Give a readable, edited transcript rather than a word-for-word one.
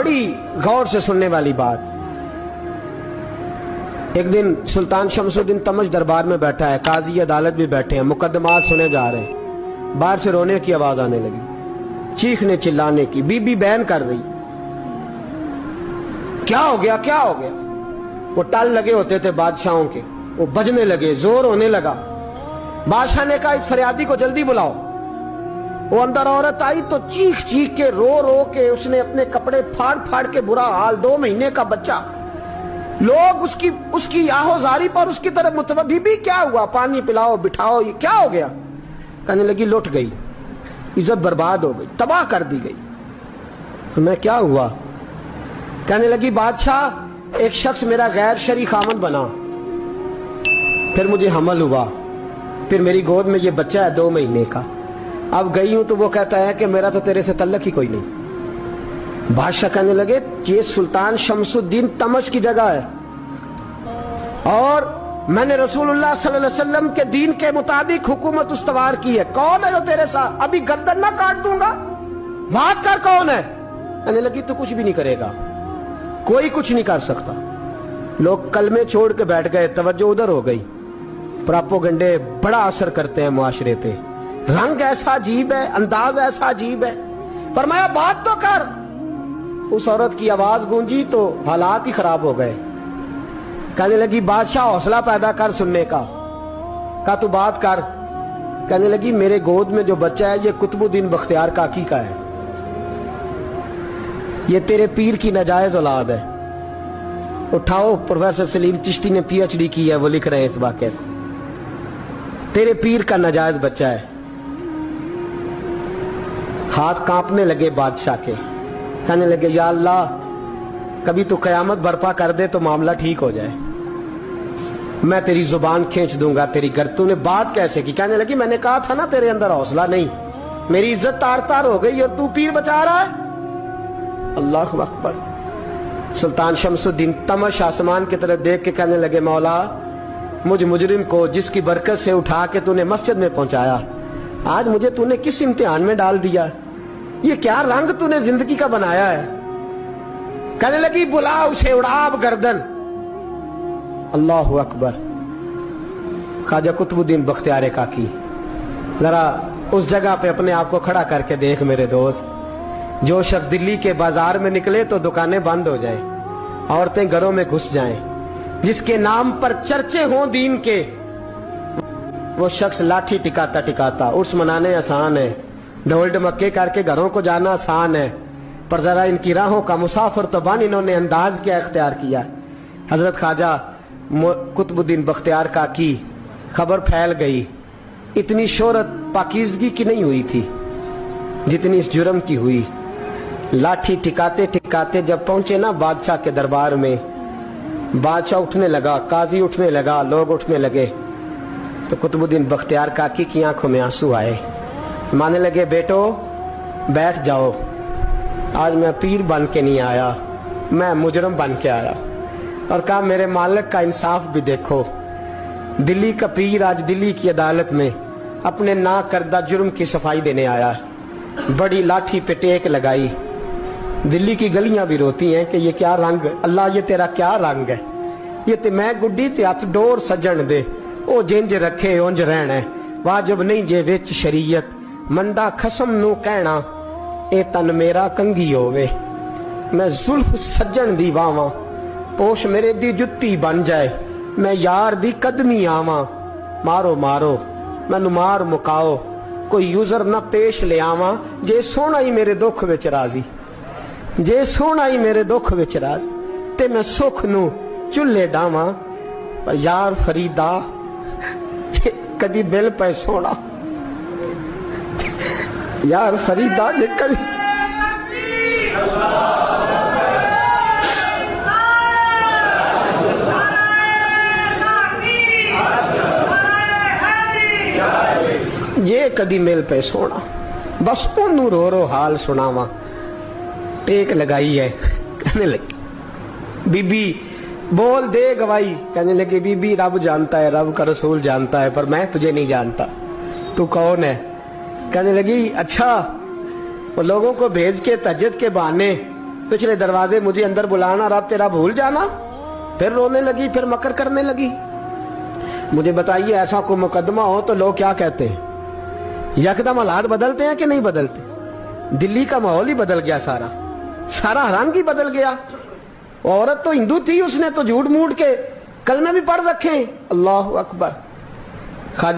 बड़ी गौर से सुनने वाली बात। एक दिन सुल्तान शमसुद्दीन तमश दरबार में बैठा है, काजी अदालत भी बैठे हैं, मुकदमात सुने जा रहे हैं। बाहर से रोने की आवाज आने लगी, चीखने चिल्लाने की। बीबी बयान कर रही, क्या हो गया क्या हो गया। वो टल लगे होते थे बादशाहों के, वो बजने लगे, जोर होने लगा। बादशाह ने कहा इस फरियादी को जल्दी बुलाओ। वो अंदर औरत आई तो चीख चीख के रो रो के उसने अपने कपड़े फाड़ फाड़ के, बुरा हाल, 2 महीने का बच्चा। लोग उसकी आहोजारी पर उसकी तरफ मुतवज्जो, बीबी क्या हुआ, पानी पिलाओ बिठाओ, ये क्या हो गया। कहने लगी लुट गई, इज्जत बर्बाद हो गई, तबाह कर दी गई। तो मैं क्या हुआ। कहने लगी बादशाह एक शख्स मेरा गैर शरई खामन बना, फिर मुझे हमल हुआ, फिर मेरी गोद में ये बच्चा है 2 महीने का। अब गई हूं तो वो कहता है कि मेरा तो तेरे से तल्लक ही कोई नहीं। बादशाह कहने लगे ये सुल्तान शमसुद्दीन तमश की जगह है और मैंने रसूलुल्लाह सल्लल्लाहु अलैहि वसल्लम के दीन के मुताबिक हुकूमत उस्तवार की है। कौन है जो तेरे साथ, अभी गर्दन ना काट दूंगा, बात कर कौन है। कहने लगी तू कुछ भी नहीं करेगा, कोई कुछ नहीं कर सकता। लोग कलमे छोड़ के बैठ गए, तवज्जो उधर हो गई। प्रोपेगेंडे बड़ा असर करते हैं मुआशरे पे, रंग ऐसा अजीब है, अंदाज ऐसा अजीब है। फरमाया बात तो कर। उस औरत की आवाज गूंजी तो हालात ही खराब हो गए। कहने लगी बादशाह हौसला पैदा कर सुनने का। कहा तू बात कर। कहने लगी मेरे गोद में जो बच्चा है ये कुतुबुद्दीन बख्तियार काकी का है, ये तेरे पीर की नाजायज औलाद है। उठाओ, प्रोफेसर सलीम चिश्ती ने PhD की है, वो लिख रहे हैं इस वाक़े को। तेरे पीर का नाजायज बच्चा है। हाथ कांपने लगे बादशाह के। कहने लगे या अल्लाह कभी तू कयामत बर्पा कर दे तो मामला ठीक हो जाए, मैं तेरी जुबान खींच दूंगा तेरी घर। तूने बात कैसे की। कहने लगी मैंने कहा था ना तेरे अंदर हौसला नहीं, मेरी इज्जत तार तार हो गई और तू पीर बचा रहा है। अल्लाहु अकबर। सुल्तान शमसुद्दीन तमश आसमान की तरफ देख के कहने लगे मौला मुझ मुजरिम को जिसकी बरकत से उठा के तूने मस्जिद में पहुंचाया, आज मुझे तूने किस इम्तिहान में डाल दिया। ये क्या रंग तूने जिंदगी का बनाया है। कहने लगी बुला उसे, उड़ाब गर्दन। अल्लाहु अकबर। ख्वाजा कुतुबुद्दीन बख्तियार काकी, जरा उस जगह पे अपने आप को खड़ा करके देख मेरे दोस्त। जो शख्स दिल्ली के बाजार में निकले तो दुकानें बंद हो जाएं, औरतें घरों में घुस जाएं, जिसके नाम पर चर्चे हों दीन के, वो शख्स लाठी टिकाता टिकाता उर्स मनाने आसान है, ढोल ढमक्के करके घरों को जाना आसान है, पर जरा इनकी राहों का मुसाफिर तो बन इन्होंने अंदाज क्या इख्तियार किया। हजरत ख्वाजा कुतुबुद्दीन बख्तियार काकी, खबर फैल गई। इतनी शोहरत पाकीज़गी की नहीं हुई थी जितनी इस जुर्म की हुई। लाठी टिकाते टिकाते जब पहुंचे ना बादशाह के दरबार में, बादशाह उठने लगा, काजी उठने लगा, लोग उठने लगे, तो कुतुबुद्दीन बख्तियार काकी की आंखों में आंसू आए। माने लगे बेटो बैठ जाओ, आज मैं पीर बन के नहीं आया, मैं मुजरम बन के आया। और कहा मेरे मालिक का इंसाफ भी देखो, दिल्ली का पीर आज दिल्ली की अदालत में अपने ना करदा जुर्म की सफाई देने आया है। बड़ी लाठी पे टेक लगाई। दिल्ली की गलियां भी रोती हैं कि ये क्या रंग, अल्लाह ये तेरा क्या रंग है। ये ते मैं गुड्डी ते हथ डोर सजन दे, ओ जिंज रखे उंज रहना, वाजिब नहीं जे विच शरीयत, मंदा खसम नू कहना ए तन मेरा कंगी होवे। मैं जुल्फ सज्जन दी वावां, पोश मेरे दी जुत्ती बन जाए, मैं यार दी कदमी आवां। मारो मारो मैनू मार मुकाओ, कोई यूजर ना पेश ले आवां, जे सोना ही मेरे दुख विच राजी, जे सोना ही मेरे दुख विच राजी, ते मैं सुख नू चुल्हे डावां। पर यार फरीदा कदी बिल पे सोना, यार फरीदा जे कदी ये कदी मिल पे सोना, बस ओनू रो रो हाल सुनावा। टेक लगाई है। कहने लगी बीबी बोल दे गवाही। कहने लगी बीबी रब जानता है, रब का रसूल जानता है, पर मैं तुझे नहीं जानता, तू कौन है। कहने लगी अच्छा, वो लोगों को भेज के तहज्जुद के बहाने पिछले दरवाजे मुझे अंदर बुलाना, रब तेरा भूल जाना। फिर रोने लगी, फिर मकर करने लगी। मुझे बताइए ऐसा कोई मुकदमा हो तो लोग क्या कहते हैं? यकदम हालात बदलते हैं कि नहीं बदलते? दिल्ली का माहौल ही बदल गया, सारा हरामगी बदल गया। औरत तो हिंदू थी, उसने तो झूठ मूठ के कलमे भी पढ़ रखे। अल्लाह अकबर। ख्वाजा